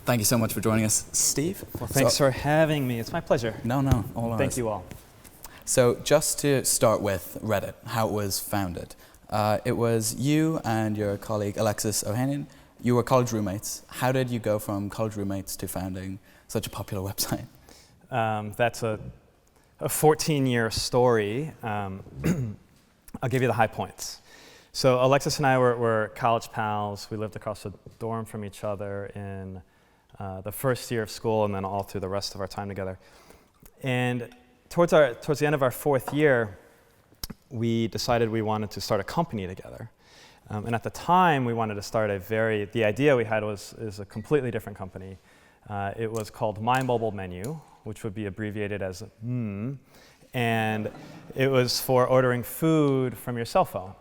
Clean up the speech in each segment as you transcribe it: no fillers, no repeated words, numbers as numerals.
Thank you so much for joining us, Steve. Well, thanks for having me. It's my pleasure. No, all ours. Thank you all. So just to start with Reddit, how it was founded. It was you and your colleague Alexis Ohanian. You were college roommates. How did you go from college roommates to founding such a popular website? That's a 14-year story. I'll give you the high points. So Alexis and I were college pals. We lived across the dorm from each other in the first year of school and then all through the rest of our time together. And towards the end of our fourth year, we decided we wanted to start a company together. And at the time, we wanted to start the idea we had is a completely different company. It was called My Mobile Menu, which would be abbreviated as MMM, and it was for ordering food from your cell phone.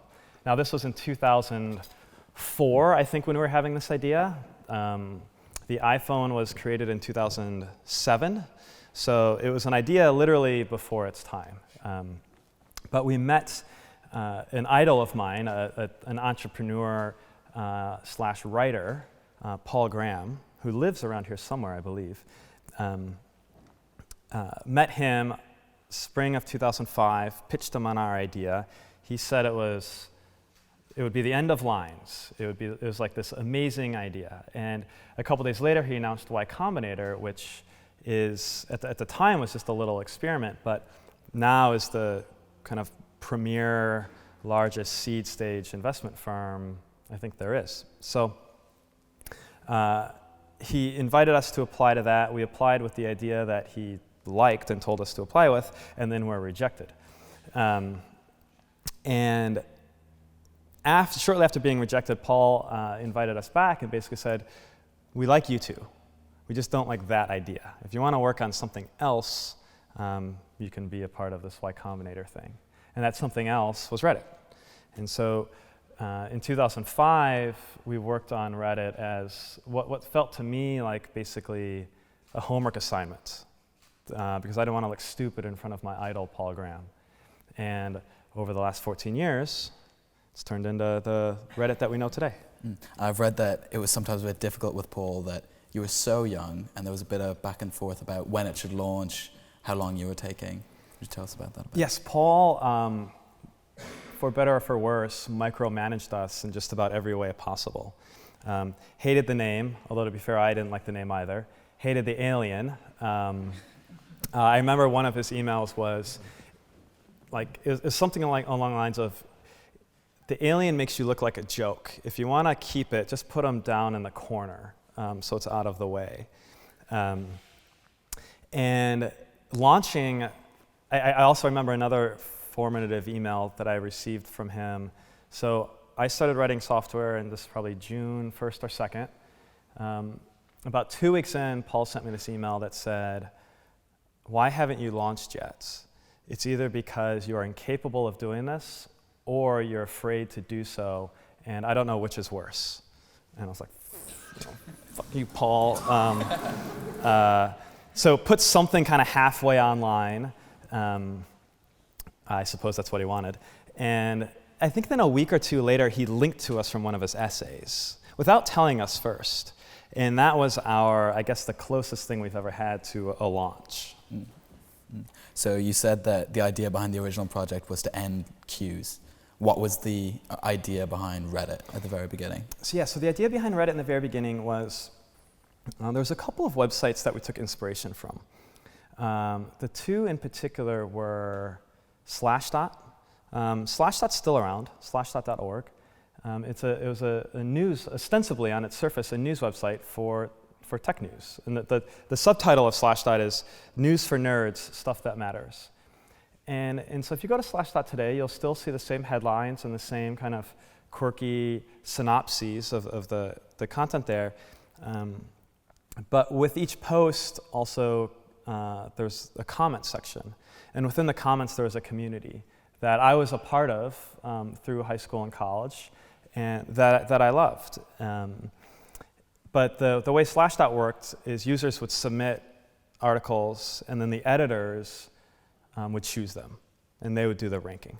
Now, this was in 2004, I think, when we were having this idea. The iPhone was created in 2007, so it was an idea literally before its time. But we met an idol of mine, an entrepreneur slash writer, Paul Graham, who lives around here somewhere, I believe. Met him spring of 2005, pitched him on our idea. He said it would be the end of lines. It was like this amazing idea. And a couple days later, he announced Y Combinator, which is, at the time, was just a little experiment, but now is the kind of premier, largest seed stage investment firm I think there is. So he invited us to apply to that. We applied with the idea that he liked and told us to apply with, and then were rejected. And shortly after being rejected, Paul invited us back and basically said, we like you two. We just don't like that idea. If you want to work on something else, you can be a part of this Y Combinator thing. And that something else was Reddit. And so in 2005, we worked on Reddit as what felt to me like basically a homework assignment, because I didn't want to look stupid in front of my idol, Paul Graham. And over the last 14 years, it's turned into the Reddit that we know today. I've read that it was sometimes a bit difficult with Paul, that you were so young, and there was a bit of back and forth about when it should launch, how long you were taking. Could you tell us about that a bit? Yes, Paul, for better or for worse, micromanaged us in just about every way possible. Hated the name, although to be fair, I didn't like the name either. Hated the alien. I remember one of his emails was, it was something along the lines of, the alien makes you look like a joke. If you want to keep it, just put him down in the corner so it's out of the way. And launching, I also remember another formative email that I received from him. So I started writing software, and this is probably June 1st or 2nd. About 2 weeks in, Paul sent me this email that said, why haven't you launched yet? It's either because you are incapable of doing this, or you're afraid to do so, and I don't know which is worse. And I was like, fuck you, Paul. So put something kind of halfway online. I suppose that's what he wanted. And I think then a week or two later, he linked to us from one of his essays, without telling us first. And that was I guess, the closest thing we've ever had to a launch. So you said that the idea behind the original project was to end queues. What was the idea behind Reddit at the very beginning? So the idea behind Reddit in the very beginning was, there was a couple of websites that we took inspiration from. The two in particular were Slashdot. Slashdot's still around, slashdot.org. It was a news, ostensibly on its surface, a news website for tech news. And the subtitle of Slashdot is News for Nerds, Stuff That Matters. And so if you go to Slashdot today, you'll still see the same headlines and the same kind of quirky synopses of the content there. But with each post, also, there's a comment section. And within the comments, there was a community that I was a part of through high school and college, and that I loved. But the way Slashdot worked is users would submit articles, and then the editors would choose them, and they would do the ranking.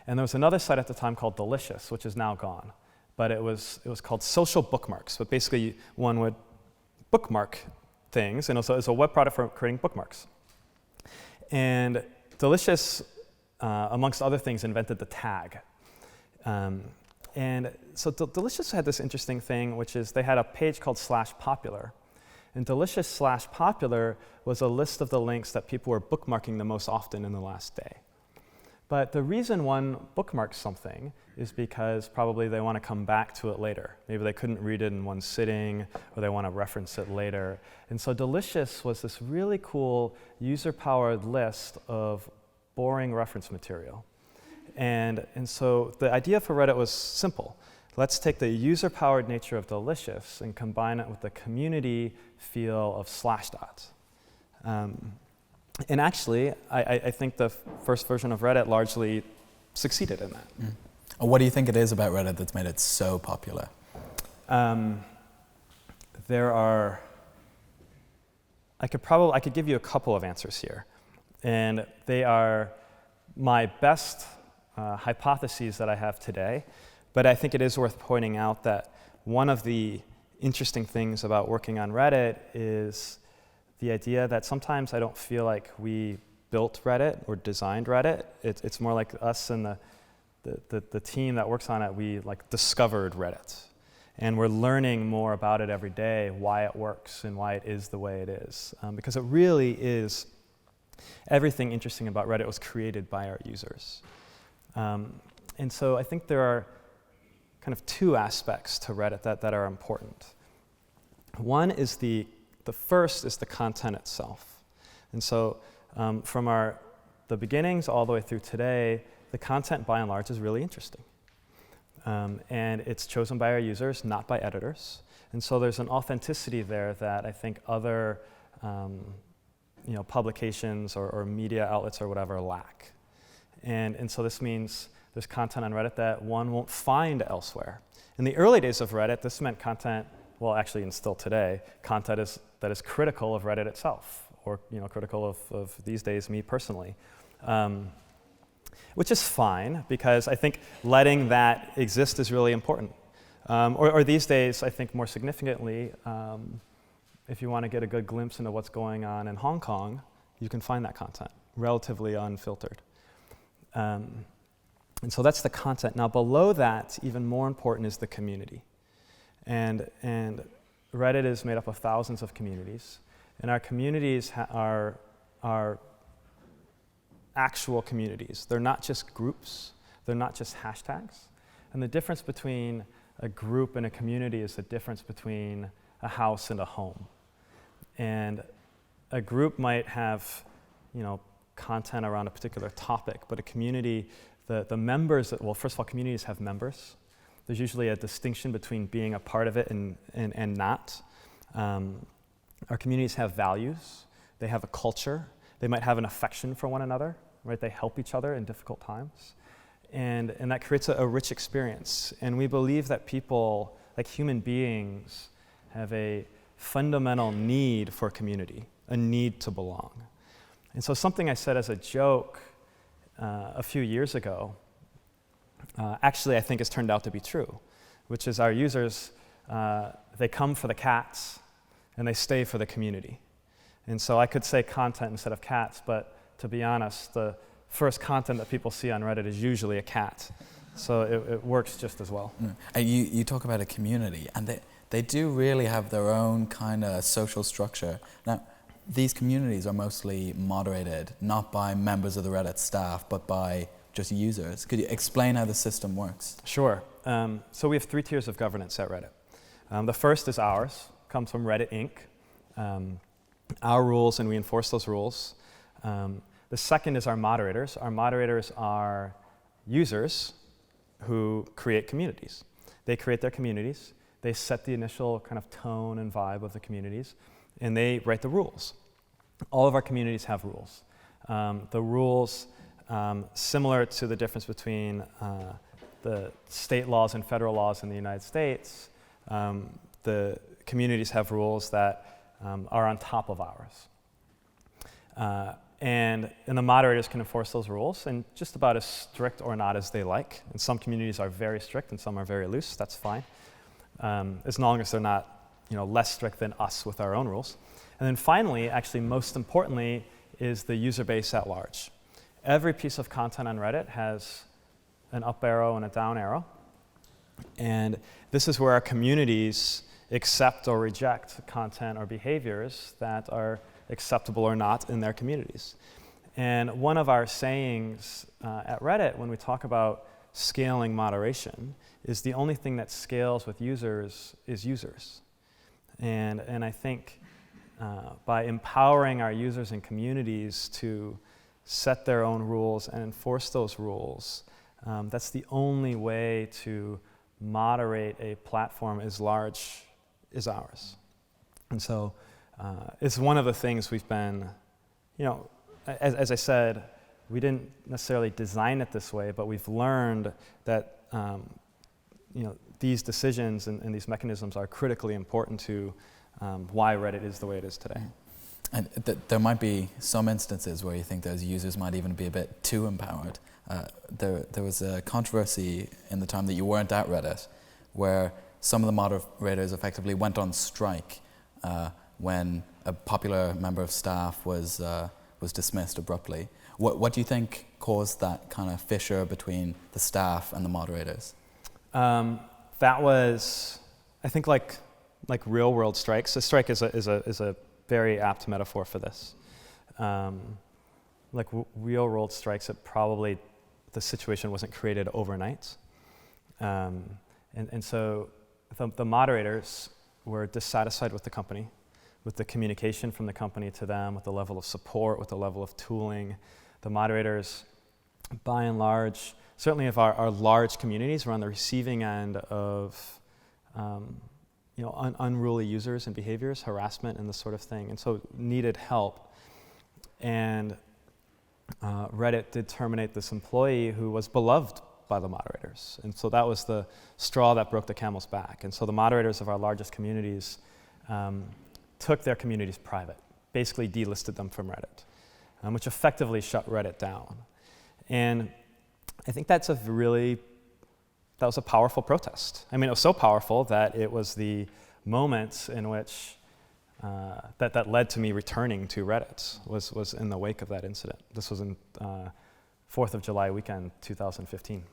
And there was another site at the time called Delicious, which is now gone. But it was called Social Bookmarks. But basically, one would bookmark things, and also it's a web product for creating bookmarks. And Delicious, amongst other things, invented the tag. And so Delicious had this interesting thing, which is they had a page called /popular. And Delicious /popular was a list of the links that people were bookmarking the most often in the last day. But the reason one bookmarks something is because probably they want to come back to it later. Maybe they couldn't read it in one sitting, or they want to reference it later. And so Delicious was this really cool user-powered list of boring reference material. And so the idea for Reddit was simple. Let's take the user-powered nature of Delicious and combine it with the community feel of Slashdot. And actually, I think the first version of Reddit largely succeeded in that. What do you think it is about Reddit that's made it so popular? There are, I could give you a couple of answers here. And they are my best hypotheses that I have today. But I think it is worth pointing out that one of the interesting things about working on Reddit is the idea that sometimes I don't feel like we built Reddit or designed Reddit. It's more like us and the team that works on it, we like discovered Reddit. And we're learning more about it every day, why it works and why it is the way it is. Because it really is, everything interesting about Reddit was created by our users. And so I think there are kind of two aspects to Reddit that are important. One is the first is the content itself. And so from the beginnings all the way through today, the content by and large is really interesting. And it's chosen by our users, not by editors. And so there's an authenticity there that I think other publications or media outlets or whatever lack. And so this means there's content on Reddit that one won't find elsewhere. In the early days of Reddit, this meant content, well, actually, and still today, content that is critical of Reddit itself, or critical of these days me personally, which is fine because I think letting that exist is really important. Or these days, I think more significantly, if you want to get a good glimpse into what's going on in Hong Kong, you can find that content relatively unfiltered. And so that's the content. Now below that, even more important is the community. And Reddit is made up of thousands of communities. And our communities are actual communities. They're not just groups. They're not just hashtags. And the difference between a group and a community is the difference between a house and a home. And a group might have, content around a particular topic, but a community, the members, well, first of all, communities have members. There's usually a distinction between being a part of it and not. Our communities have values. They have a culture. They might have an affection for one another, right? They help each other in difficult times. And that creates a rich experience. And we believe that people, like human beings, have a fundamental need for community, a need to belong. And so something I said as a joke a few years ago, actually I think has turned out to be true, which is our users, they come for the cats and they stay for the community. And so I could say content instead of cats, but to be honest, the first content that people see on Reddit is usually a cat. So it works just as well. You talk about a community, and they do really have their own kind of social structure. Now, these communities are mostly moderated, not by members of the Reddit staff, but by just users. Could you explain how the system works? Sure. So we have 3 tiers of governance at Reddit. The first is ours, comes from Reddit Inc. Our rules, and we enforce those rules. The second is our moderators. Our moderators are users who create communities. They create their communities. They set the initial kind of tone and vibe of the communities, and they write the rules. All of our communities have rules. The rules, similar to the difference between the state laws and federal laws in the United States, the communities have rules that are on top of ours. And the moderators can enforce those rules, and just about as strict or not as they like. And some communities are very strict and some are very loose. That's fine, as long as they're not less strict than us with our own rules. And then finally, actually most importantly, is the user base at large. Every piece of content on Reddit has an up arrow and a down arrow. And this is where our communities accept or reject content or behaviors that are acceptable or not in their communities. And one of our sayings at Reddit when we talk about scaling moderation is the only thing that scales with users is users. And I think by empowering our users and communities to set their own rules and enforce those rules, that's the only way to moderate a platform as large as ours. And so it's one of the things we've been, as I said, we didn't necessarily design it this way, but we've learned that these decisions and these mechanisms are critically important to why Reddit is the way it is today. And there might be some instances where you think those users might even be a bit too empowered. There was a controversy in the time that you weren't at Reddit where some of the moderators effectively went on strike when a popular member of staff was dismissed abruptly. What do you think caused that kind of fissure between the staff and the moderators? That was, I think, like real world strikes. A strike is a very apt metaphor for this. Real world strikes, the situation wasn't created overnight. And so the moderators were dissatisfied with the company, with the communication from the company to them, with the level of support, with the level of tooling. The moderators, by and large, certainly of our large communities, were on the receiving end of unruly users and behaviors, harassment and this sort of thing, and so needed help. And Reddit did terminate this employee who was beloved by the moderators. And so that was the straw that broke the camel's back. And so the moderators of our largest communities took their communities private, basically delisted them from Reddit, which effectively shut Reddit down. And I think that was a powerful protest. I mean, it was so powerful that it was the moment in which that led to me returning to Reddit, was in the wake of that incident. This was in 4th of July weekend, 2015.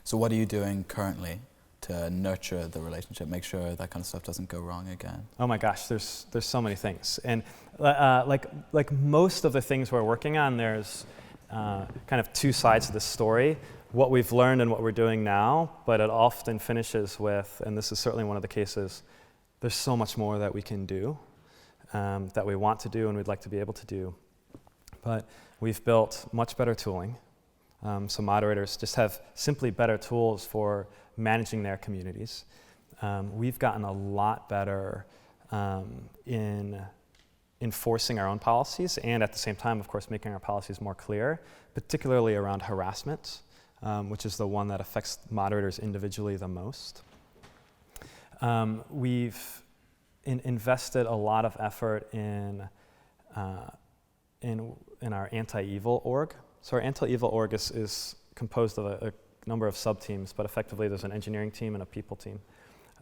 So what are you doing currently to nurture the relationship, make sure that kind of stuff doesn't go wrong again? Oh my gosh, there's so many things. And like most of the things we're working on, there's kind of two sides to the story. What we've learned and what we're doing now, but it often finishes with, and this is certainly one of the cases, there's so much more that we can do, that we want to do and we'd like to be able to do. But we've built much better tooling. So moderators just have simply better tools for managing their communities. We've gotten a lot better in enforcing our own policies and at the same time, of course, making our policies more clear, particularly around harassment, which is the one that affects moderators individually the most. We've invested a lot of effort in our anti-evil org. So our anti-evil org is composed of a number of sub-teams, but effectively there's an engineering team and a people team.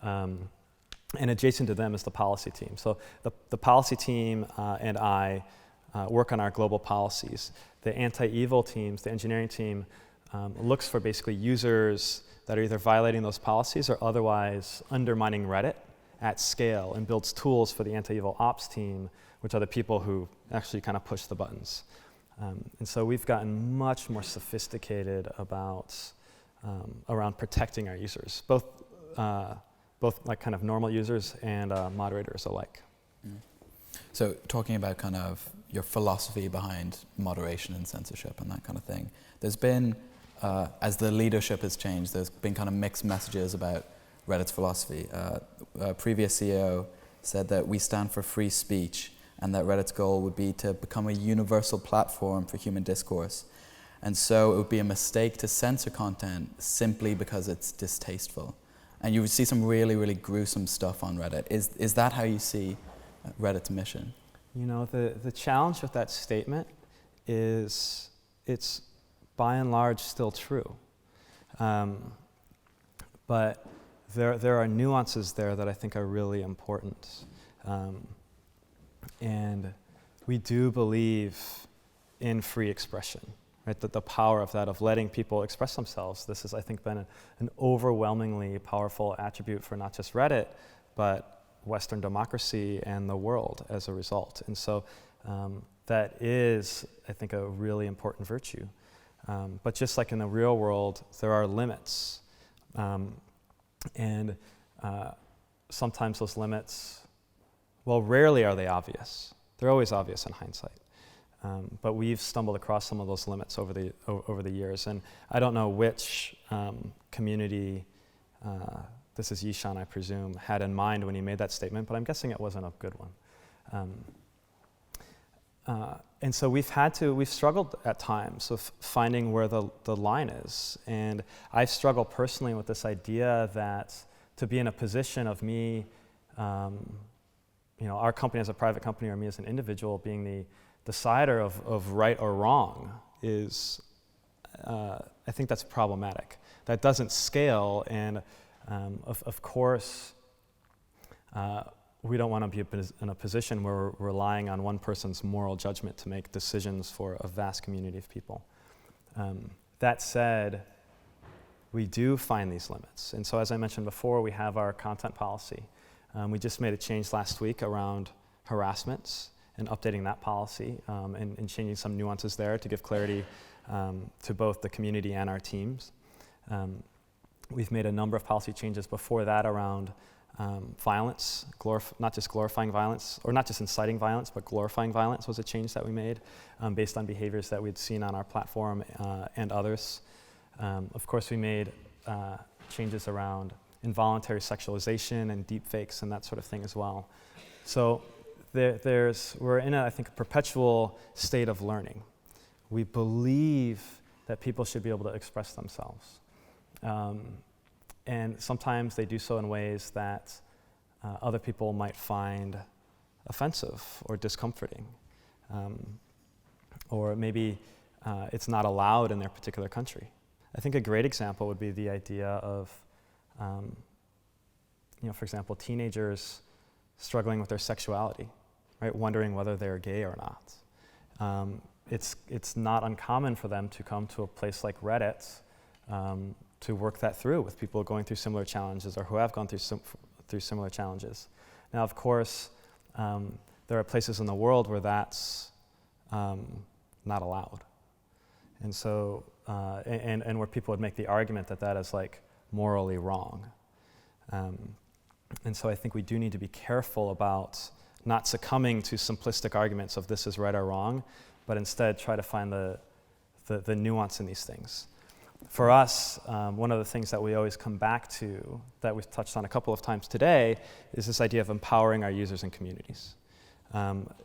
And adjacent to them is the policy team. So the policy team and I work on our global policies. The anti-evil teams, the engineering team, looks for basically users that are either violating those policies or otherwise undermining Reddit at scale, and builds tools for the anti-evil ops team, which are the people who actually kind of push the buttons. And so we've gotten much more sophisticated about around protecting our users, both like kind of normal users and moderators alike. So talking about kind of your philosophy behind moderation and censorship and that kind of thing, there's been, as the leadership has changed, there's been kind of mixed messages about Reddit's philosophy. Previous CEO said that we stand for free speech and that Reddit's goal would be to become a universal platform for human discourse. And so it would be a mistake to censor content simply because it's distasteful. And you would see some really, really gruesome stuff on Reddit. Is that how you see Reddit's mission? You know, the challenge with that statement is it's by and large still true. But there are nuances there that I think are really important. And we do believe in free expression, right? That the power of that, of letting people express themselves. This has, I think, been an overwhelmingly powerful attribute for not just Reddit, but Western democracy and the world as a result. And so that is, I think, a really important virtue. But just like in the real world, there are limits. And sometimes those limits, well, rarely are they obvious. They're always obvious in hindsight. But we've stumbled across some of those limits over the years. And I don't know which community, this is Yishan, I presume, had in mind when he made that statement, but I'm guessing it wasn't a good one. And so we've struggled at times with finding where the line is. And I've struggled personally with this idea that to be in a position of me, our company as a private company or me as an individual being the decider of right or wrong is, I think that's problematic. That doesn't scale, and of course, we don't want to be in a position where we're relying on one person's moral judgment to make decisions for a vast community of people. That said, we do find these limits. And so as I mentioned before, we have our content policy. We just made a change last week around harassments and updating that policy and changing some nuances there to give clarity to both the community and our teams. We've made a number of policy changes before that around violence, not just glorifying violence, or not just inciting violence, but glorifying violence was a change that we made based on behaviors that we'd seen on our platform and others. Of course, we made changes around involuntary sexualization and deepfakes and that sort of thing as well. So we're in I think, a perpetual state of learning. We believe that people should be able to express themselves. And sometimes they do so in ways that other people might find offensive or discomforting. Or maybe it's not allowed in their particular country. I think a great example would be the idea of, for example, teenagers struggling with their sexuality, right? Wondering whether they're gay or not. It's not uncommon for them to come to a place like Reddit to work that through with people going through similar challenges or who have gone through similar challenges. Now, of course, there are places in the world where that's not allowed. And so, and where people would make the argument that that is like morally wrong. And so I think we do need to be careful about not succumbing to simplistic arguments of this is right or wrong, but instead try to find the nuance in these things. For us, one of the things that we always come back to, that we've touched on a couple of times today, is this idea of empowering our users and communities.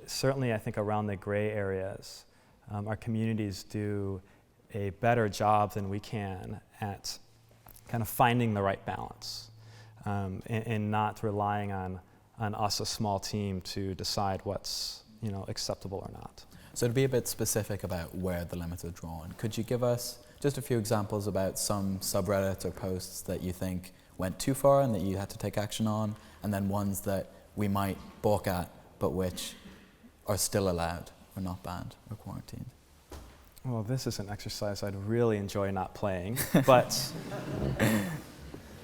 Certainly, I think around the gray areas, our communities do a better job than we can at kind of finding the right balance and not relying on us, a small team, to decide what's acceptable or not. So to be a bit specific about where the limits are drawn, could you give us just a few examples about some subreddits or posts that you think went too far and that you had to take action on, and then ones that we might balk at but which are still allowed or not banned or quarantined? Well, this is an exercise I'd really enjoy not playing, but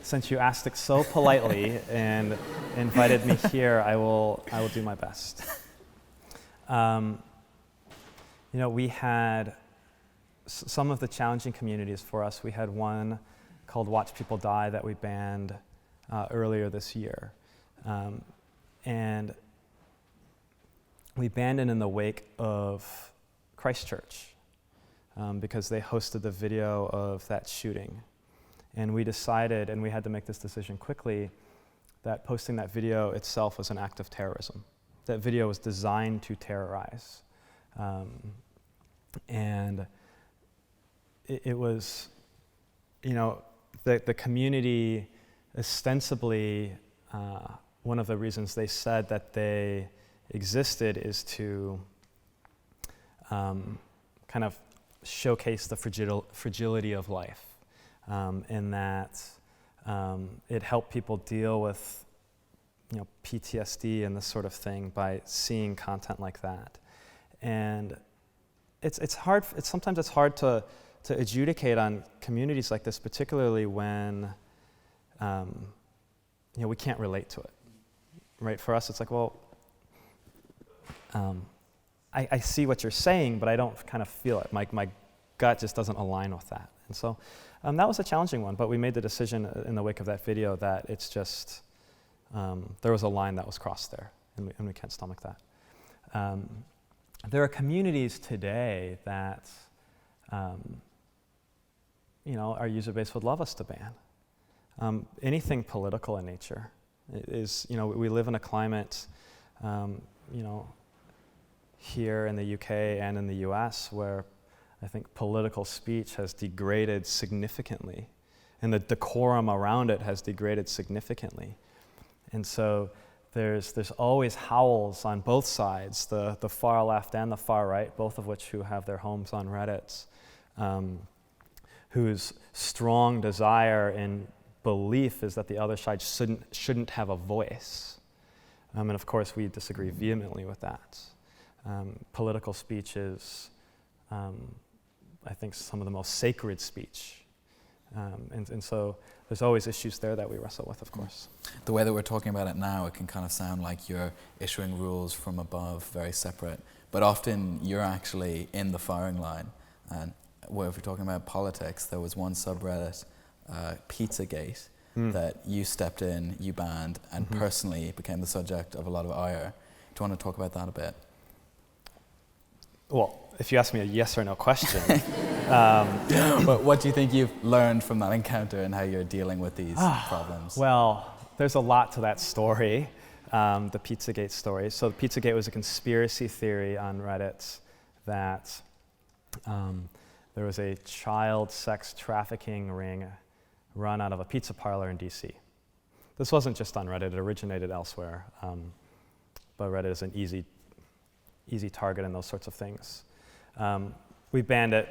since you asked it so politely and invited me here, I will do my best. We had some of the challenging communities for us. We had one called Watch People Die that we banned earlier this year. And we banned it in the wake of Christchurch because they hosted the video of that shooting. And we decided, and we had to make this decision quickly, that posting that video itself was an act of terrorism. That video was designed to terrorize. And it was, the community ostensibly, one of the reasons they said that they existed is to kind of showcase the fragility of life, in that It helped people deal with PTSD and this sort of thing by seeing content like that. And it's hard. Sometimes it's hard to adjudicate on communities like this, particularly when we can't relate to it. Right? For us, it's like, well, I see what you're saying, but I don't kind of feel it. My gut just doesn't align with that. And so that was a challenging one, but we made the decision in the wake of that video that it's just, there was a line that was crossed there, and we can't stomach that. There are communities today that, our user base would love us to ban. Anything political in nature is, we live in a climate, here in the UK and in the US where I think political speech has degraded significantly, and the decorum around it has degraded significantly. And so there's always howls on both sides, the far left and the far right, both of which who have their homes on Reddit, whose strong desire and belief is that the other side shouldn't have a voice. And of course we disagree vehemently with that. Political speech is, I think, some of the most sacred speech. And so there's always issues there that we wrestle with, of course. The way that we're talking about it now, it can kind of sound like you're issuing rules from above, very separate. But often you're actually in the firing line. And if we're talking about politics, there was one subreddit, Pizzagate, that you stepped in, you banned, and personally became the subject of a lot of ire. Do you want to talk about that a bit? Well, if you ask me a yes or no question. But what do you think you've learned from that encounter and how you're dealing with these problems? Well, there's a lot to that story, the Pizzagate story. So Pizzagate was a conspiracy theory on Reddit that there was a child sex trafficking ring run out of a pizza parlor in DC. This wasn't just on Reddit, it originated elsewhere. But Reddit is an easy target in those sorts of things. We banned it.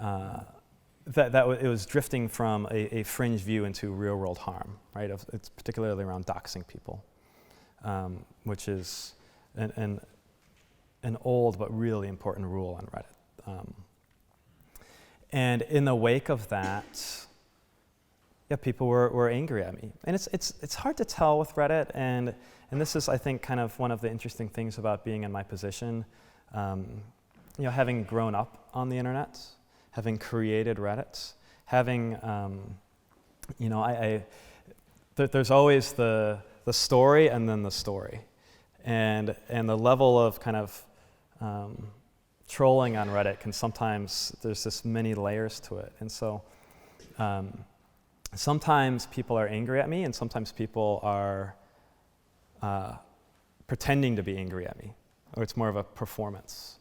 It was drifting from a fringe view into real-world harm, right? It's particularly around doxing people, which is an old but really important rule on Reddit. And in the wake of that, people were angry at me, and it's hard to tell with Reddit, and this is, I think, kind of one of the interesting things about being in my position. Having grown up on the internet, having created Reddit, having, there's always the story and then the story, and the level of kind of trolling on Reddit can sometimes, there's this many layers to it, and so sometimes people are angry at me, and sometimes people are pretending to be angry at me, or it's more of a performance.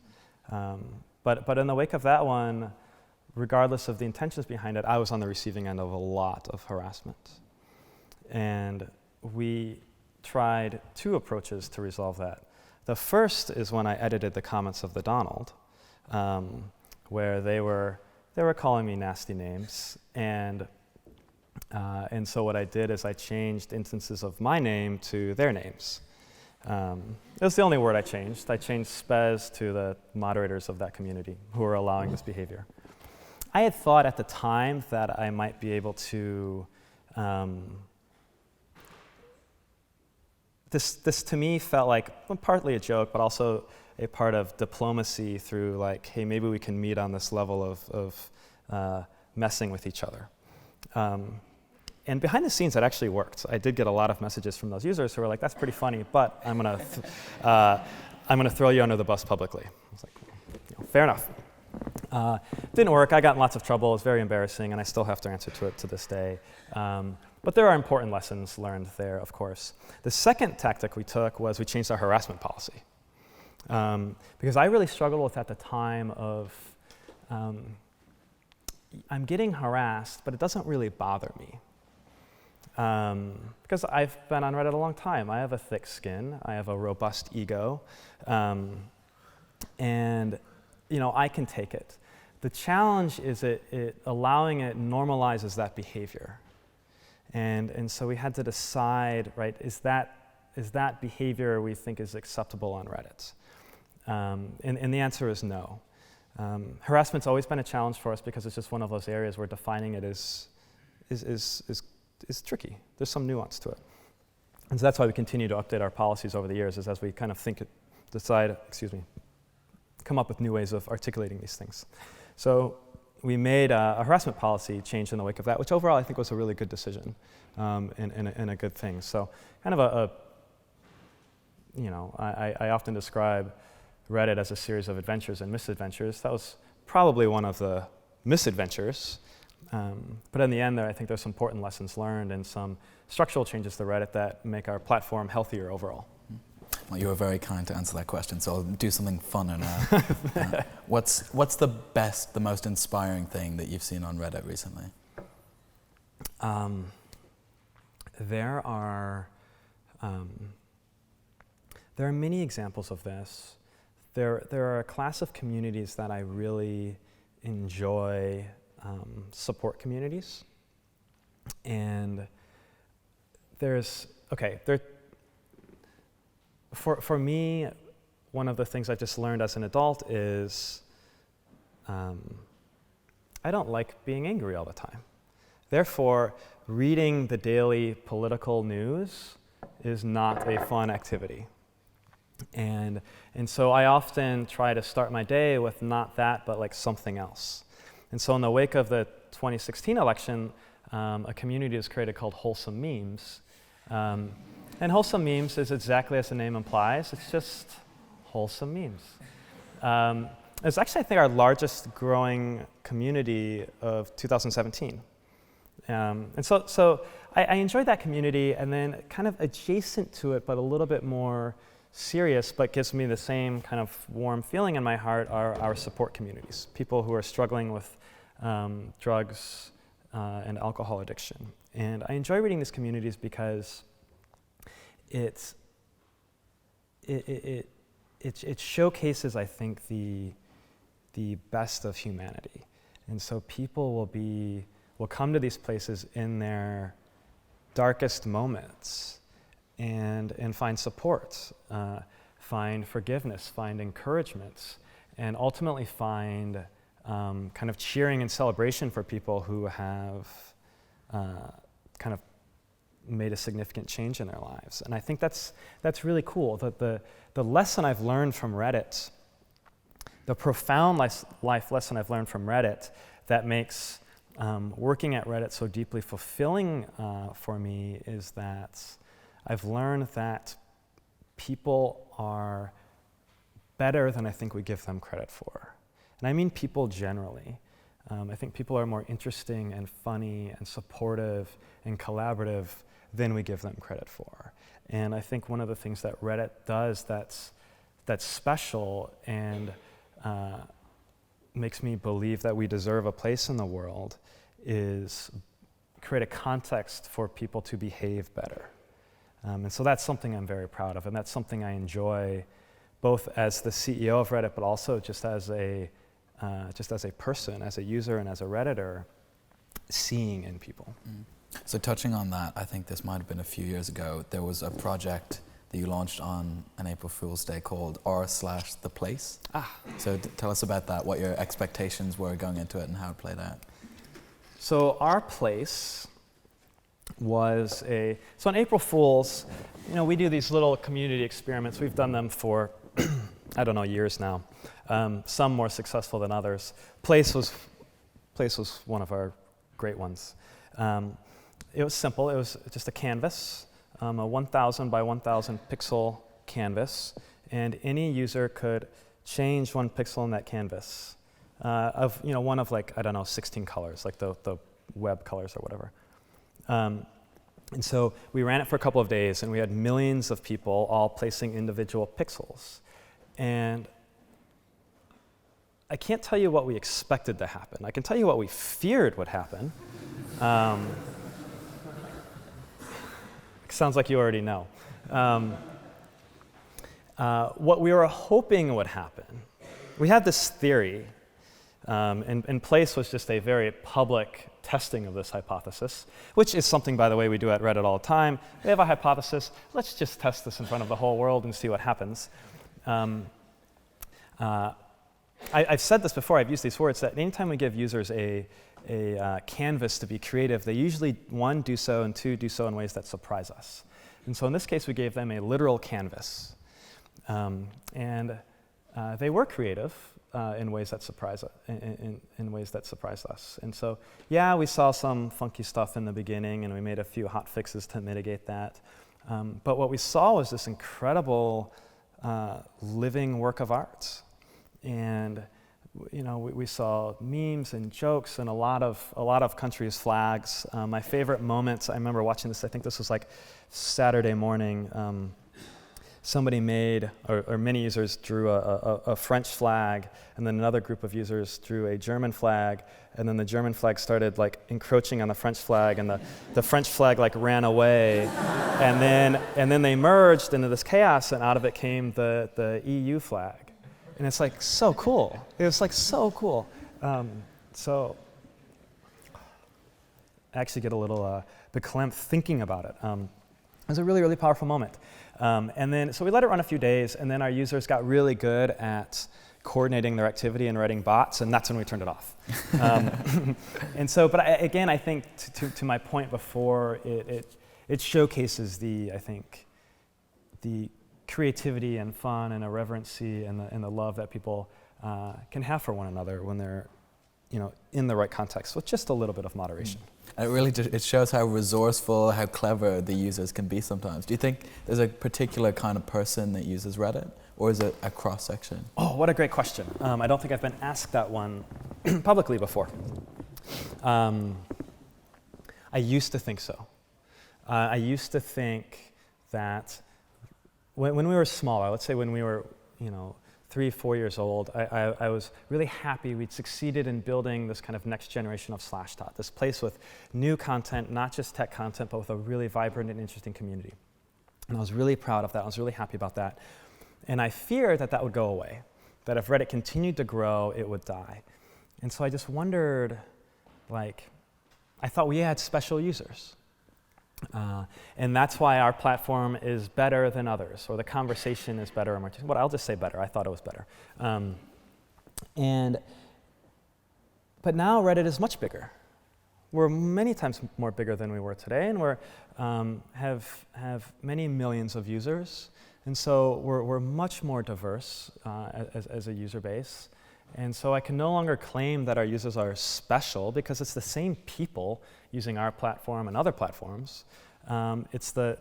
But in the wake of that one, regardless of the intentions behind it, I was on the receiving end of a lot of harassment. And we tried two approaches to resolve that. The first is when I edited the comments of the Donald, where they were calling me nasty names, and so what I did is I changed instances of my name to their names. It was the only word I changed. I changed spez to the moderators of that community who were allowing this behavior. I had thought at the time that I might be able to, this to me felt like partly a joke, but also a part of diplomacy through like, hey, maybe we can meet on this level of messing with each other. And behind the scenes, it actually worked. I did get a lot of messages from those users who were like, "That's pretty funny, but I'm gonna throw you under the bus publicly." I was like, fair enough. Didn't work. I got in lots of trouble. It was very embarrassing, and I still have to answer to it to this day. But there are important lessons learned there, of course. The second tactic we took was we changed our harassment policy, because I really struggled with at the time of I'm getting harassed, but it doesn't really bother me. Because I've been on Reddit a long time. I have a thick skin. I have a robust ego. And, I can take it. The challenge is it allowing it normalizes that behavior. And so we had to decide, right, is that behavior we think is acceptable on Reddit? And the answer is no. Harassment's always been a challenge for us because it's just one of those areas where defining it is tricky. There's some nuance to it. And so that's why we continue to update our policies over the years, is as we kind of come up with new ways of articulating these things. So we made a harassment policy change in the wake of that, which overall I think was a really good decision and a good thing. So kind of I often describe Reddit as a series of adventures and misadventures. That was probably one of the misadventures. But in the end, I think there's some important lessons learned and some structural changes to Reddit that make our platform healthier overall. Well, you were very kind to answer that question, so I'll do something funner now. What's the best, the most inspiring thing that you've seen on Reddit recently? There are many examples of this. There are a class of communities that I really enjoy, support communities. And for me, one of the things I just learned as an adult is I don't like being angry all the time. Therefore, reading the daily political news is not a fun activity. And so I often try to start my day with not that, but like something else. And so in the wake of the 2016 election, a community was created called Wholesome Memes. And Wholesome Memes is exactly as the name implies. It's just wholesome memes. It's actually, I think, our largest growing community of 2017. And so I enjoyed that community, and then kind of adjacent to it, but a little bit more serious, but gives me the same kind of warm feeling in my heart, are our support communities. People who are struggling with drugs and alcohol addiction. And I enjoy reading these communities because it showcases, I think, the best of humanity. And so people will come to these places in their darkest moments and find support, find forgiveness, find encouragement, and ultimately find kind of cheering and celebration for people who have kind of made a significant change in their lives. And I think that's really cool. The lesson I've learned from Reddit, the profound life lesson I've learned from Reddit that makes working at Reddit so deeply fulfilling for me is that I've learned that people are better than I think we give them credit for. And I mean people generally. I think people are more interesting and funny and supportive and collaborative than we give them credit for. And I think one of the things that Reddit does that's special and makes me believe that we deserve a place in the world is create a context for people to behave better. And so that's something I'm very proud of, and that's something I enjoy both as the CEO of Reddit, but also just as a person, as a user, and as a Redditor, seeing in people. So touching on that, I think this might have been a few years ago, there was a project that you launched on an April Fool's Day called r/the place. So tell us about that, what your expectations were going into it and how it played out. So our place was so on April Fool's, we do these little community experiments. We've done them for, I don't know, years now. Some more successful than others. Place was one of our great ones. It was simple. It was just a canvas, a 1,000 by 1,000 pixel canvas, and any user could change one pixel in that canvas of one of 16 colors, like the web colors or whatever. And so we ran it for a couple of days, and we had millions of people all placing individual pixels. And I can't tell you what we expected to happen. I can tell you what we feared would happen. Sounds like you already know. What we were hoping would happen, we had this theory And place was just a very public testing of this hypothesis, which is something, by the way, we do at Reddit all the time. We have a hypothesis. Let's just test this in front of the whole world and see what happens. I've said this before. I've used these words that anytime we give users a canvas to be creative, they usually, one, do so, and two, do so in ways that surprise us. And so in this case, we gave them a literal canvas. And they were creative in ways that surprised us. And so, yeah, we saw some funky stuff in the beginning, and we made a few hot fixes to mitigate that. But what we saw was this incredible living work of art. And we saw memes and jokes and a lot of countries' flags. My favorite moments, I remember watching this, I think this was like Saturday morning. Somebody made, or many users drew a French flag, and then another group of users drew a German flag, and then the German flag started like encroaching on the French flag, and the French flag like ran away, and then they merged into this chaos, and out of it came the EU flag. And it's like so cool. It was like so cool. So I actually get a little beklempt thinking about it. It was a really, really powerful moment. And then, so we let it run a few days, and then our users got really good at coordinating their activity and writing bots, and that's when we turned it off. And so, but again, I think to my point before, it showcases the creativity and fun and irreverency and the love that people can have for one another when they're in the right context with just a little bit of moderation. And it really it shows how resourceful, how clever the users can be sometimes. Do you think there's a particular kind of person that uses Reddit, or is it a cross-section? Oh, what a great question. I don't think I've been asked that one publicly before. I used to think so. I used to think that when we were smaller, let's say when we were 3-4 years old, I was really happy we'd succeeded in building this kind of next generation of Slashdot, this place with new content, not just tech content, but with a really vibrant and interesting community. And I was really proud of that. I was really happy about that. And I feared that would go away, that if Reddit continued to grow, it would die. And so I just wondered, I thought we had special users. And that's why our platform is better than others, or the conversation is better. Well, I'll just say better. I thought it was better. But now Reddit is much bigger. We're many times more bigger than we were today, and we have many millions of users. And so we're much more diverse as a user base. And so I can no longer claim that our users are special, because it's the same people using our platform and other platforms. It's the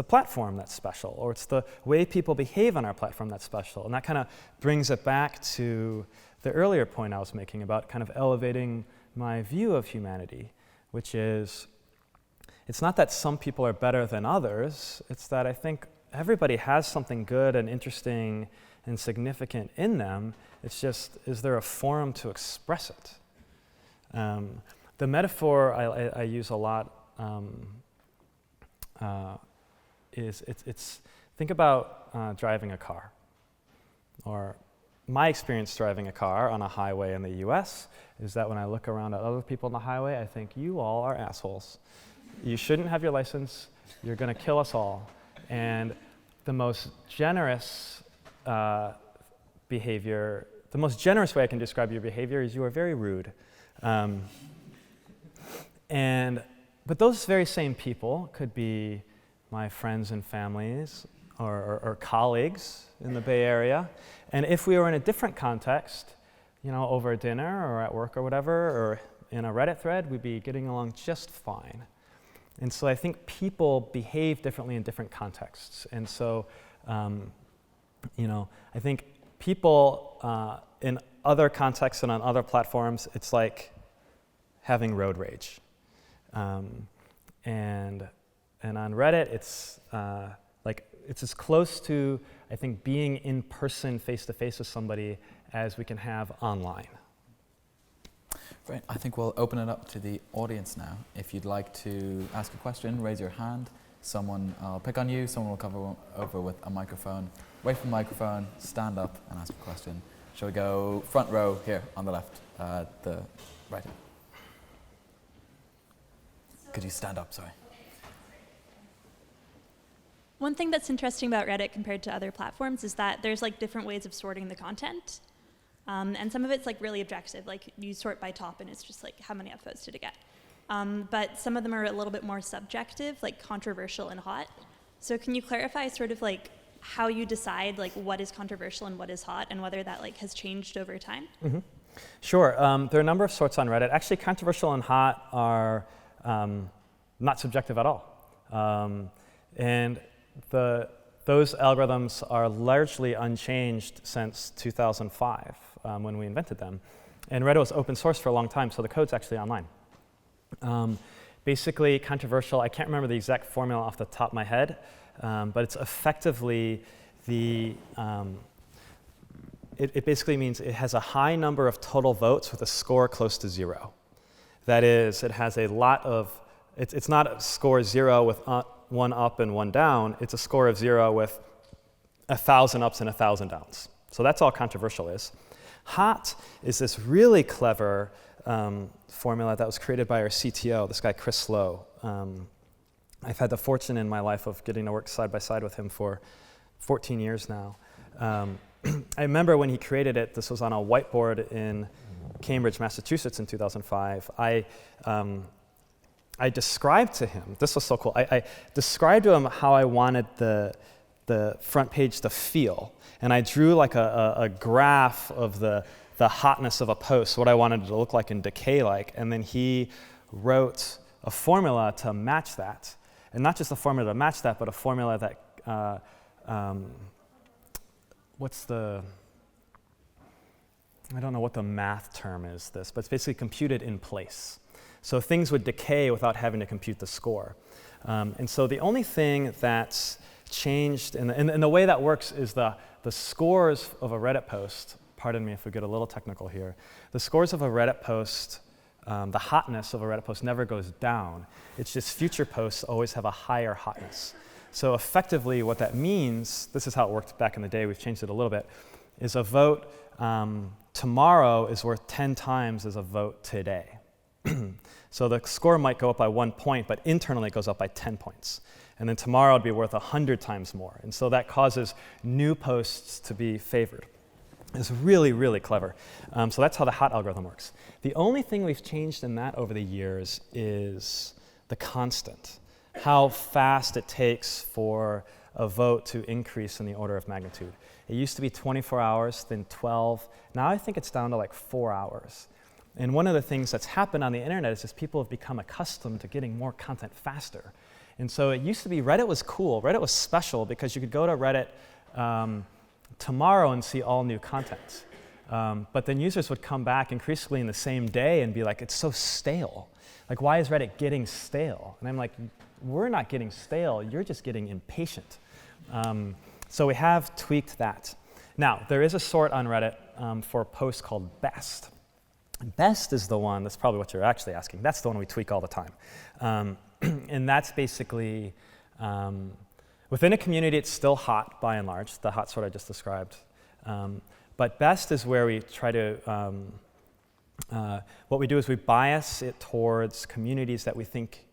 platform that's special, or it's the way people behave on our platform that's special. And that kind of brings it back to the earlier point I was making about kind of elevating my view of humanity, which is, it's not that some people are better than others, it's that I think everybody has something good and interesting and significant in them. It's just, is there a forum to express it? The metaphor I use a lot is think about driving a car, or my experience driving a car on a highway in the US is that when I look around at other people on the highway, I think, you all are assholes. You shouldn't have your license. You're going to kill us all. And the most generous behavior, the most generous way I can describe your behavior is you are very rude. But those very same people could be my friends and families or colleagues in the Bay Area. And if we were in a different context, over dinner or at work or whatever, or in a Reddit thread, we'd be getting along just fine. And so I think people behave differently in different contexts. And so, I think people in other contexts and on other platforms, it's like having road rage. And on Reddit, it's it's as close to, I think, being in person, face-to-face with somebody as we can have online. Great. I think we'll open it up to the audience now. If you'd like to ask a question, raise your hand. I'll pick on you, someone will come over with a microphone. Wait for the microphone, stand up and ask a question. Shall we go front row here on the left, the right? Could you stand up, sorry? One thing that's interesting about Reddit compared to other platforms is that there's like different ways of sorting the content. And some of it's like really objective, like you sort by top and it's just like how many upvotes did it get. But some of them are a little bit more subjective, like controversial and hot. So can you clarify sort of like how you decide like what is controversial and what is hot and whether that like has changed over time? Mm-hmm. Sure, there are a number of sorts on Reddit. Actually, controversial and hot are not subjective at all. And those algorithms are largely unchanged since 2005 when we invented them. And Reddit was open source for a long time, so the code's actually online. Basically, controversial, I can't remember the exact formula off the top of my head, but it's effectively it basically means it has a high number of total votes with a score close to 0. That is, it has a lot of, it's not a score 0 with one up and one down, it's a score of 0 with 1,000 ups and 1,000 downs. So that's all controversial is. Hot is this really clever formula that was created by our CTO, this guy Chris Slow. I've had the fortune in my life of getting to work side by side with him for 14 years now. I remember when he created it, this was on a whiteboard in Cambridge, Massachusetts in 2005. I described to him, this was so cool, I described to him how I wanted the front page to feel. And I drew like a graph of the hotness of a post, what I wanted it to look like and decay like. And then he wrote a formula to match that. And not just a formula to match that, but a formula that, I don't know what the math term is this, but it's basically computed in place. So things would decay without having to compute the score. And so the only thing that's changed, and the way that works is the scores of a Reddit post, pardon me if we get a little technical here, the scores of a Reddit post, the hotness of a Reddit post never goes down. It's just future posts always have a higher hotness. So effectively what that means, this is how it worked back in the day, we've changed it a little bit, is a vote tomorrow is worth 10 times as a vote today. So the score might go up by 1 point, but internally it goes up by 10 points. And then tomorrow it'd be worth 100 times more. And so that causes new posts to be favored. It's really, really clever. So that's how the hot algorithm works. The only thing we've changed in that over the years is the constant, how fast it takes for a vote to increase in the order of magnitude. It used to be 24 hours, then 12. Now I think it's down to like 4 hours. And one of the things that's happened on the internet is just people have become accustomed to getting more content faster. And so it used to be Reddit was cool. Reddit was special because you could go to Reddit tomorrow and see all new content. But then users would come back increasingly in the same day and be like, it's so stale. Like, why is Reddit getting stale? And I'm like, we're not getting stale. You're just getting impatient. So we have tweaked that. Now, there is a sort on Reddit for posts called best. Best is the one, that's probably what you're actually asking. That's the one we tweak all the time. And that's basically, within a community, it's still hot by and large, the hot sort I just described. But best is where we try to, what we do is we bias it towards communities that we think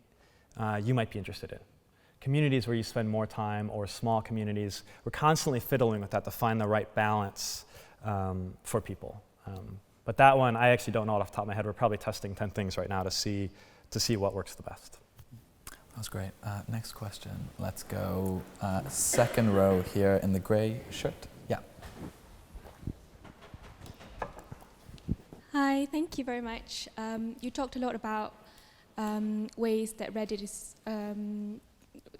you might be interested in. Communities where you spend more time or small communities. We're constantly fiddling with that to find the right balance for people. But that one, I actually don't know it off the top of my head. We're probably testing 10 things right now to see what works the best. That was great. Next question. Let's go second row here in the gray shirt. Yeah. Hi, thank you very much. You talked a lot about ways that Reddit is,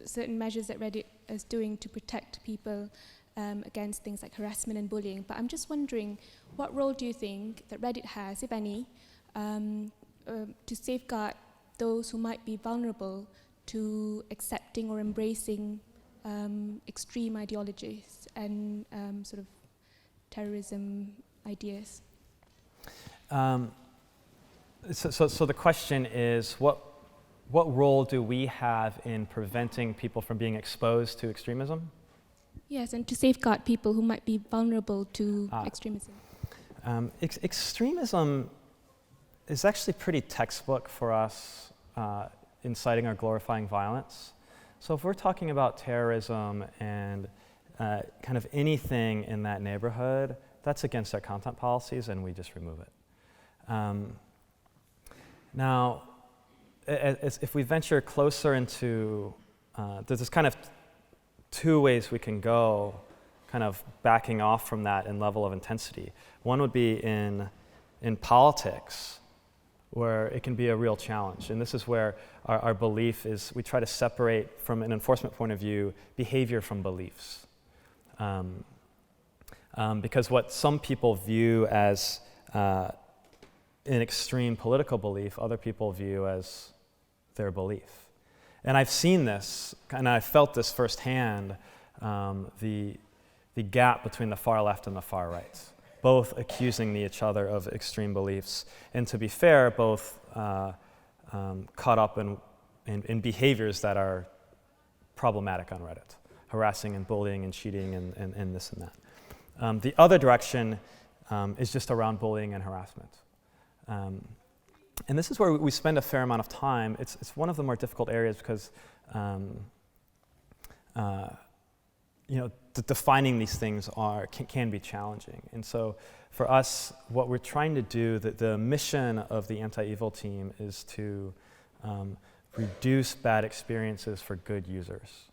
certain measures that Reddit is doing to protect people against things like harassment and bullying. But I'm just wondering, what role do you think that Reddit has, if any, to safeguard those who might be vulnerable to accepting or embracing extreme ideologies and sort of terrorism ideas? So the question is, what role do we have in preventing people from being exposed to extremism? Yes, and to safeguard people who might be vulnerable to extremism. Extremism is actually pretty textbook for us inciting or glorifying violence. So if we're talking about terrorism and kind of anything in that neighborhood, that's against our content policies, and we just remove it. Now, if we venture closer into, there's kind of two ways we can go, kind of backing off from that in level of intensity. One would be in politics, where it can be a real challenge. And this is where our belief is, we try to separate, from an enforcement point of view, behavior from beliefs. Because what some people view as an extreme political belief, other people view as their belief. And I've seen this, and I've felt this firsthand, the gap between the far left and the far right, both accusing each other of extreme beliefs, and to be fair, both caught up in behaviors that are problematic on Reddit, harassing and bullying and cheating and this and that. The other direction is just around bullying and harassment. And this is where we spend a fair amount of time. It's one of the more difficult areas because defining these things can be challenging. And so for us, what we're trying to do, the mission of the anti-evil team is to reduce bad experiences for good users.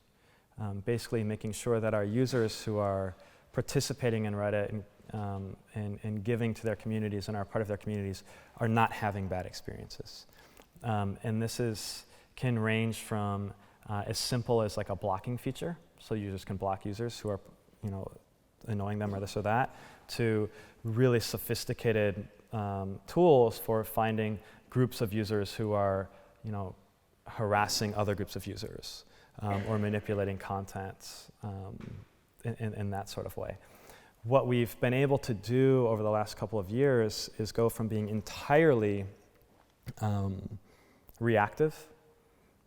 Basically making sure that our users who are participating in Reddit and giving to their communities and are part of their communities are not having bad experiences. And this can range from as simple as like a blocking feature, so users can block users who are annoying them or this or that, to really sophisticated tools for finding groups of users who are harassing other groups of users or manipulating content in that sort of way. What we've been able to do over the last couple of years is go from being entirely reactive,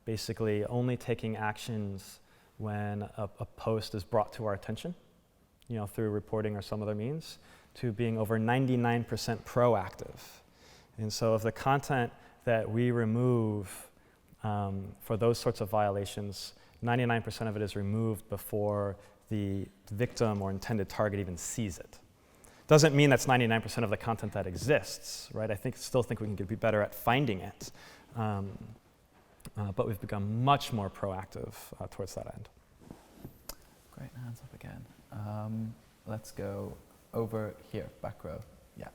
basically only taking actions when a post is brought to our attention, through reporting or some other means, to being over 99% proactive. And so of the content that we remove for those sorts of violations, 99% of it is removed before the victim or intended target even sees it. Doesn't mean that's 99% of the content that exists, right? Still think we can be better at finding it. But we've become much more proactive towards that end. Great, hands up again. Let's go over here, back row. Yeah.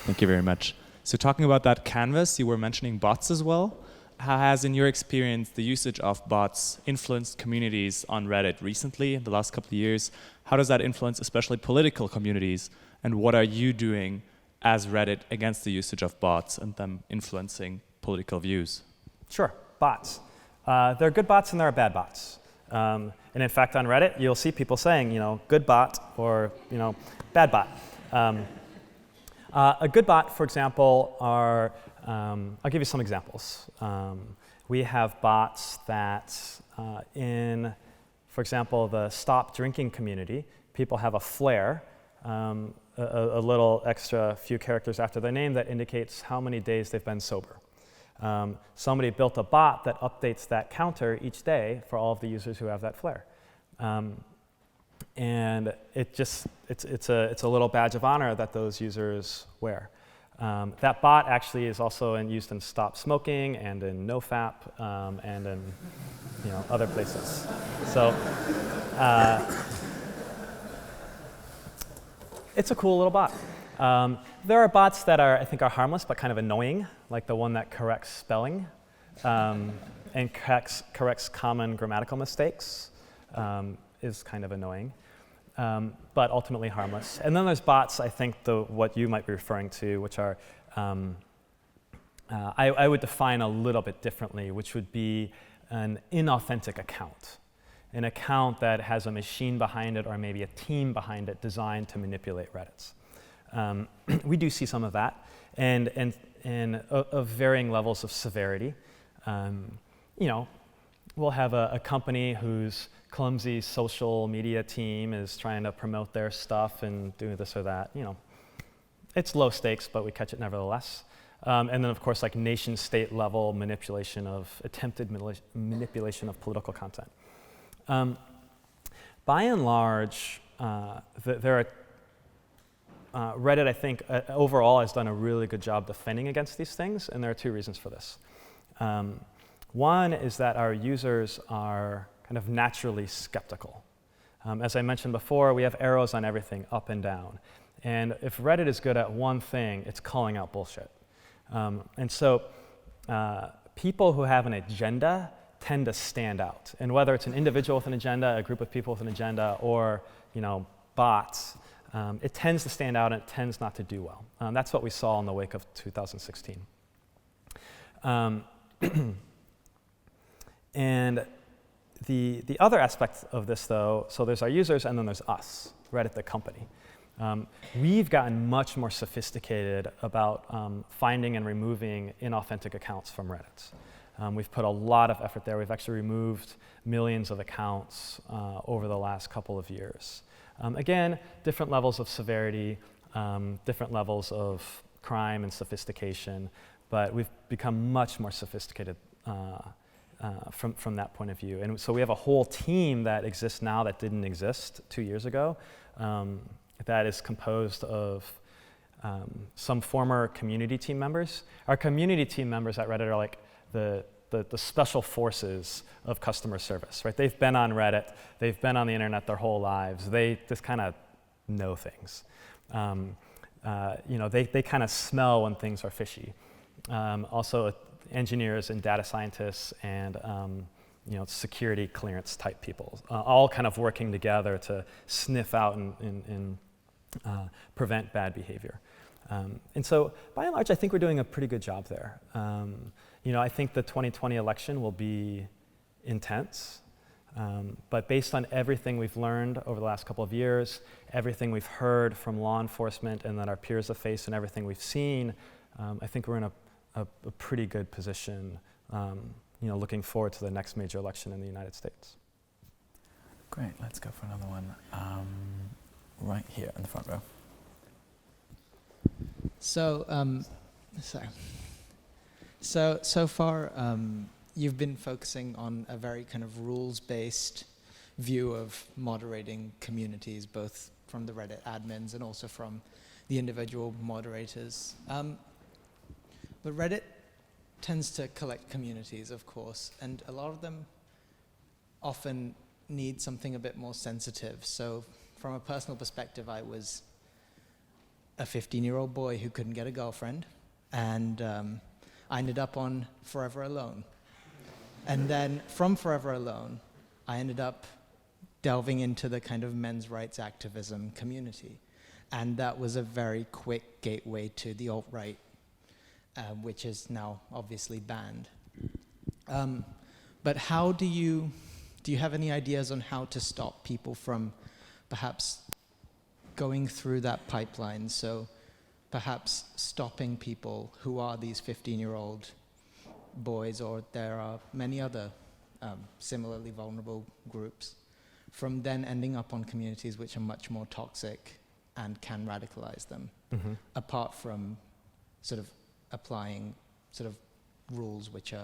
Thank you very much. So talking about that canvas, you were mentioning bots as well. How has, in your experience, the usage of bots influenced communities on Reddit recently, in the last couple of years? How does that influence especially political communities? And what are you doing as Reddit against the usage of bots and them influencing political views? Sure, bots. There are good bots and there are bad bots. And in fact, on Reddit, you'll see people saying, good bot or, bad bot. A good bot, for example, are, I'll give you some examples. We have bots that in, for example, the stop drinking community, people have a flare, a little extra few characters after their name that indicates how many days they've been sober. Somebody built a bot that updates that counter each day for all of the users who have that flare. And it's a little badge of honor that those users wear. That bot actually is also used in Stop Smoking and in NoFap and in other places. So it's a cool little bot. There are bots that I think are harmless but kind of annoying, like the one that corrects spelling and corrects common grammatical mistakes. Is kind of annoying, but ultimately harmless. And then there's bots, I think, what you might be referring to, which are, I would define a little bit differently, which would be an inauthentic account. An account that has a machine behind it or maybe a team behind it designed to manipulate Reddits. We do see some of that, and of varying levels of severity. we'll have a company whose clumsy social media team is trying to promote their stuff and do this or that. It's low stakes, but we catch it nevertheless. And then, of course, like nation-state level attempted manipulation of political content. By and large, Reddit, I think, overall has done a really good job defending against these things, and there are two reasons for this. One is that our users are kind of naturally skeptical. As I mentioned before, we have arrows on everything, up and down. And if Reddit is good at one thing, it's calling out bullshit. And so people who have an agenda tend to stand out. And whether it's an individual with an agenda, a group of people with an agenda, or bots, it tends to stand out and it tends not to do well. That's what we saw in the wake of 2016. And the other aspect of this, though, so there's our users and then there's us, Reddit the company. We've gotten much more sophisticated about finding and removing inauthentic accounts from Reddit. We've put a lot of effort there. We've actually removed millions of accounts over the last couple of years. Again, different levels of severity, different levels of crime and sophistication, but we've become much more sophisticated from that point of view. And so we have a whole team that exists now that didn't exist 2 years ago. That is composed of some former community team members. Our community team members at Reddit are like the special forces of customer service, right? They've been on Reddit, they've been on the internet their whole lives. They just kind of know things. They kind of smell when things are fishy. Also, engineers and data scientists and security clearance type people, all kind of working together to sniff out and prevent bad behavior. And so, by and large, I think we're doing a pretty good job there. I think the 2020 election will be intense, but based on everything we've learned over the last couple of years, everything we've heard from law enforcement and that our peers have faced and everything we've seen, I think we're in a pretty good position, looking forward to the next major election in the United States. Great, let's go for another one. Right here in the front row. So far, you've been focusing on a very kind of rules-based view of moderating communities, both from the Reddit admins and also from the individual moderators. But Reddit tends to collect communities, of course, and a lot of them often need something a bit more sensitive. So from a personal perspective, I was a 15-year-old boy who couldn't get a girlfriend, and I ended up on Forever Alone. And then from Forever Alone, I ended up delving into the kind of men's rights activism community. And that was a very quick gateway to the alt-right, which is now obviously banned. But how do you have any ideas on how to stop people from perhaps going through that pipeline? So perhaps stopping people who are these 15-year-old boys, or there are many other similarly vulnerable groups, from then ending up on communities which are much more toxic and can radicalize them, apart from sort of applying sort of rules which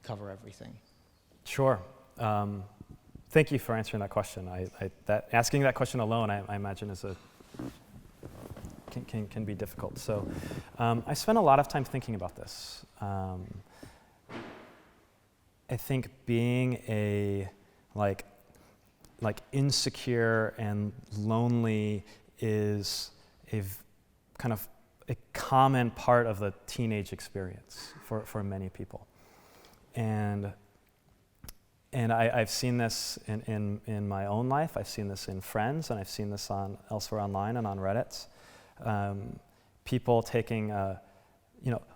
cover everything. Sure. Thank you for answering that question. Asking that question alone, I imagine, can be difficult. So I spent a lot of time thinking about this. I think being a insecure and lonely is kind of a common part of the teenage experience for many people. And I've seen this in my own life. I've seen this in friends, and I've seen this elsewhere online and on Reddit. People taking,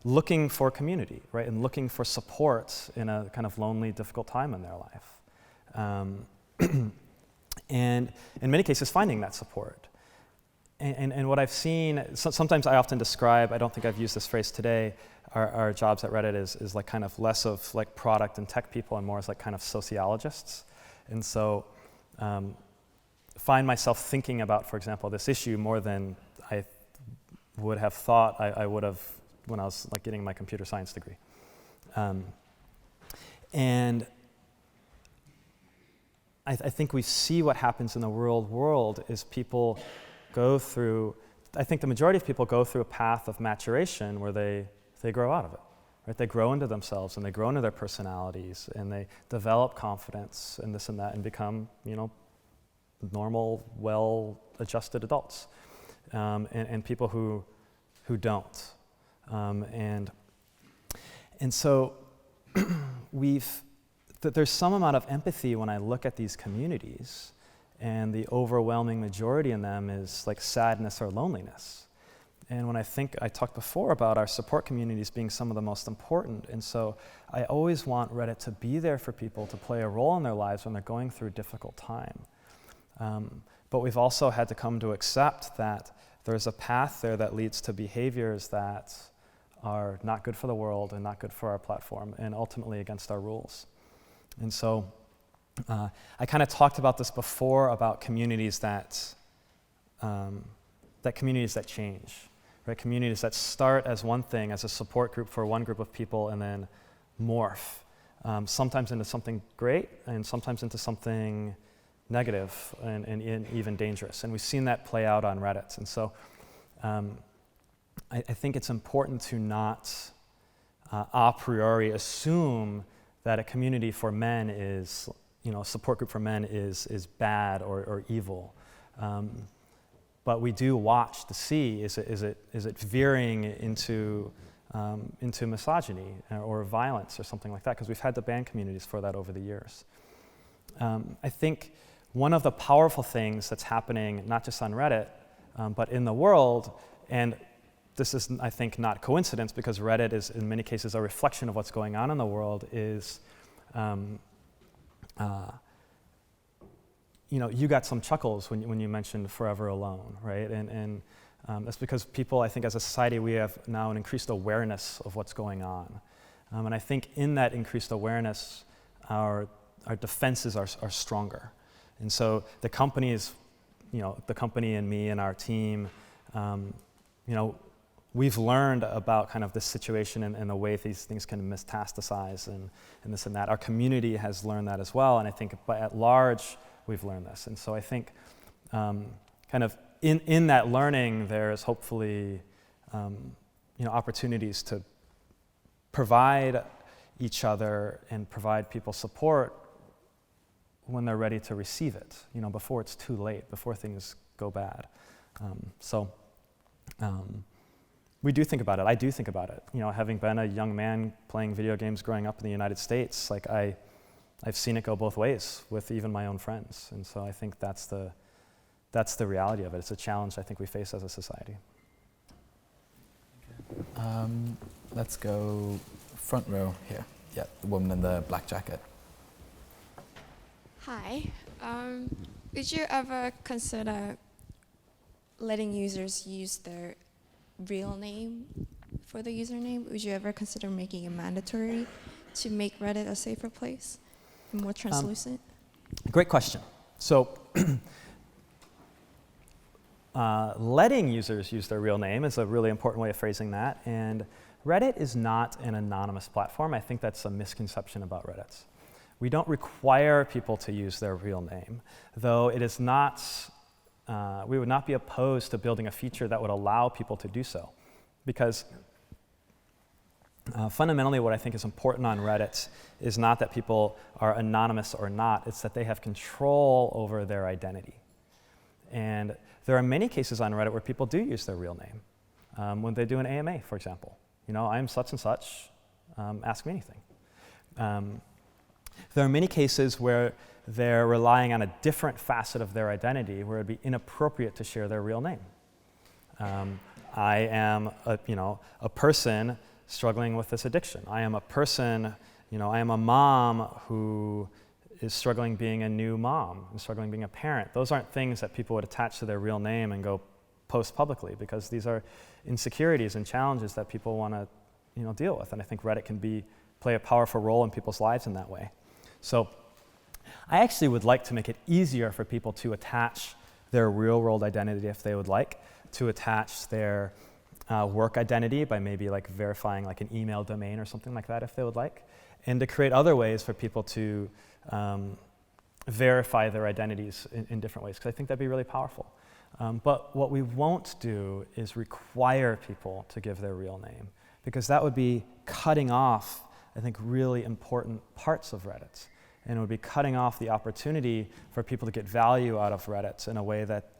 looking for community, right, and looking for support in a kind of lonely, difficult time in their life, and in many cases finding that support. And what I've seen, sometimes I often describe, I don't think I've used this phrase today, our jobs at Reddit is like kind of less of like product and tech people and more as like kind of sociologists. And so find myself thinking about, for example, this issue more than I would have thought I would have when I was like getting my computer science degree. And I think we see what happens in the real world is people go through, I think the majority of people go through a path of maturation where they grow out of it, right? They grow into themselves and they grow into their personalities and they develop confidence and this and that and become, normal, well-adjusted adults. And people who don't. And so there's some amount of empathy when I look at these communities, and the overwhelming majority in them is like sadness or loneliness. And when I talked before about our support communities being some of the most important, and so I always want Reddit to be there for people to play a role in their lives when they're going through a difficult time. But we've also had to come to accept that there's a path there that leads to behaviors that are not good for the world and not good for our platform and ultimately against our rules. And so I kind of talked about this before about communities that communities that change, right? Communities that start as one thing, as a support group for one group of people, and then morph, sometimes into something great and sometimes into something negative and even dangerous. And we've seen that play out on Reddit. And so I think it's important to not a priori assume that a community for men is, a support group for men is bad or evil. But we do watch to see, is it veering into misogyny or violence or something like that? Because we've had to ban communities for that over the years. I think one of the powerful things that's happening, not just on Reddit, but in the world, and this is, I think, not coincidence because Reddit is, in many cases, a reflection of what's going on in the world, is, you got some chuckles when you mentioned Forever Alone, right? And that's because people, I think, as a society, we have now an increased awareness of what's going on. And I think in that increased awareness, our defenses are stronger. And so the companies, the company and me and our team, we've learned about kind of this situation and the way these things can metastasize and this and that. Our community has learned that as well, and I think at large we've learned this. And so I think kind of in that learning there's hopefully opportunities to provide each other and provide people support when they're ready to receive it, before it's too late, before things go bad. We do think about it. I do think about it. Having been a young man playing video games growing up in the United States, like I've seen it go both ways with even my own friends. And so I think that's the reality of it. It's a challenge I think we face as a society. Let's go front row here. Yeah, the woman in the black jacket. Hi. Would you ever consider letting users use their real name for the username? Would you ever consider making it mandatory to make Reddit a safer place and more translucent? Great question. So letting users use their real name is a really important way of phrasing that. And Reddit is not an anonymous platform. I think that's a misconception about Reddit. We don't require people to use their real name, though it is not, we would not be opposed to building a feature that would allow people to do so. Because fundamentally what I think is important on Reddit is not that people are anonymous or not, it's that they have control over their identity. And there are many cases on Reddit where people do use their real name. When they do an AMA, for example. I'm such and such, ask me anything. There are many cases where they're relying on a different facet of their identity where it'd be inappropriate to share their real name. I am a person struggling with this addiction. I am a person, I am a mom who is struggling being a new mom and struggling being a parent. Those aren't things that people would attach to their real name and go post publicly, because these are insecurities and challenges that people want to deal with. And I think Reddit can play a powerful role in people's lives in that way. So I actually would like to make it easier for people to attach their real-world identity if they would like, to attach their work identity by maybe like verifying like an email domain or something like that if they would like, and to create other ways for people to verify their identities in different ways, because I think that'd be really powerful. But what we won't do is require people to give their real name, because that would be cutting off, I think, really important parts of Reddit. And it would be cutting off the opportunity for people to get value out of Reddit in a way that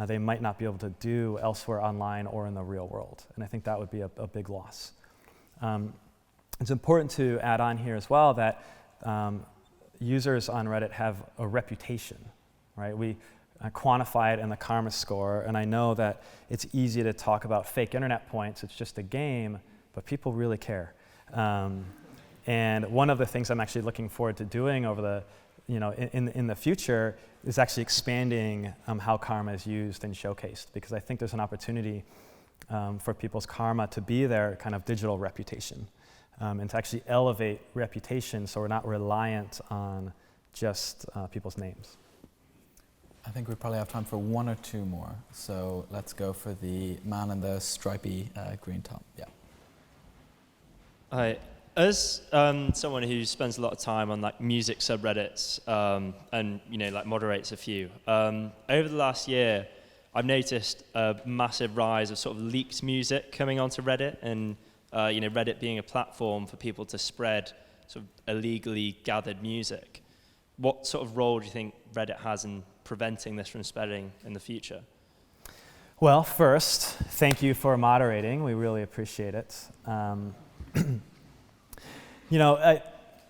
they might not be able to do elsewhere online or in the real world. And I think that would be a big loss. It's important to add on here as well that users on Reddit have a reputation, right? We quantify it in the karma score, and I know that it's easy to talk about fake internet points, it's just a game, but people really care. And one of the things I'm actually looking forward to doing over the, in the future is actually expanding how karma is used and showcased, because I think there's an opportunity for people's karma to be their kind of digital reputation, and to actually elevate reputation so we're not reliant on just people's names. I think we probably have time for one or two more. So let's go for the man in the stripy green top. Yeah. Hi. As someone who spends a lot of time on like music subreddits and like moderates a few, over the last year, I've noticed a massive rise of sort of leaked music coming onto Reddit, and Reddit being a platform for people to spread sort of illegally gathered music. What sort of role do you think Reddit has in preventing this from spreading in the future? Well, first, thank you for moderating. We really appreciate it.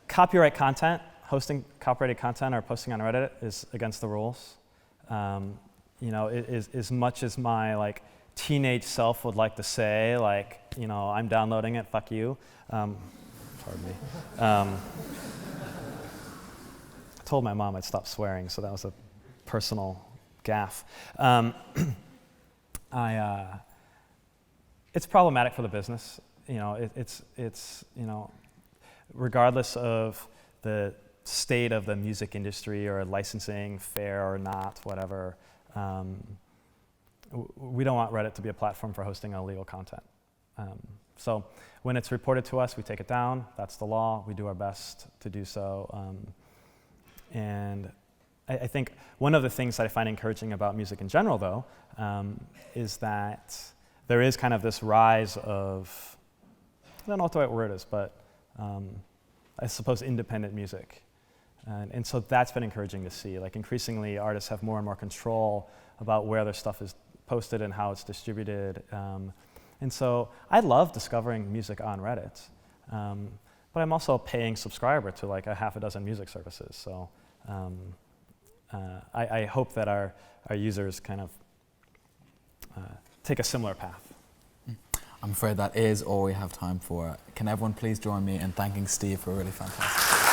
Copyright content, hosting copyrighted content or posting on Reddit is against the rules. As much as my teenage self would like to say, I'm downloading it, fuck you. Pardon me. I told my mom I'd stop swearing, so that was a personal gaffe. It's problematic for the business. Regardless of the state of the music industry or licensing, fair or not, whatever, we don't want Reddit to be a platform for hosting illegal content. So when it's reported to us, we take it down. That's the law. We do our best to do so. And I think one of the things that I find encouraging about music in general, though, is that there is kind of this rise of, I don't know what the right word is, but I suppose independent music. And so that's been encouraging to see. Increasingly, artists have more and more control about where their stuff is posted and how it's distributed. And so I love discovering music on Reddit. But I'm also a paying subscriber to a half a dozen music services. So I hope that our users kind of take a similar path. I'm afraid that is all we have time for. Can everyone please join me in thanking Steve for a really fantastic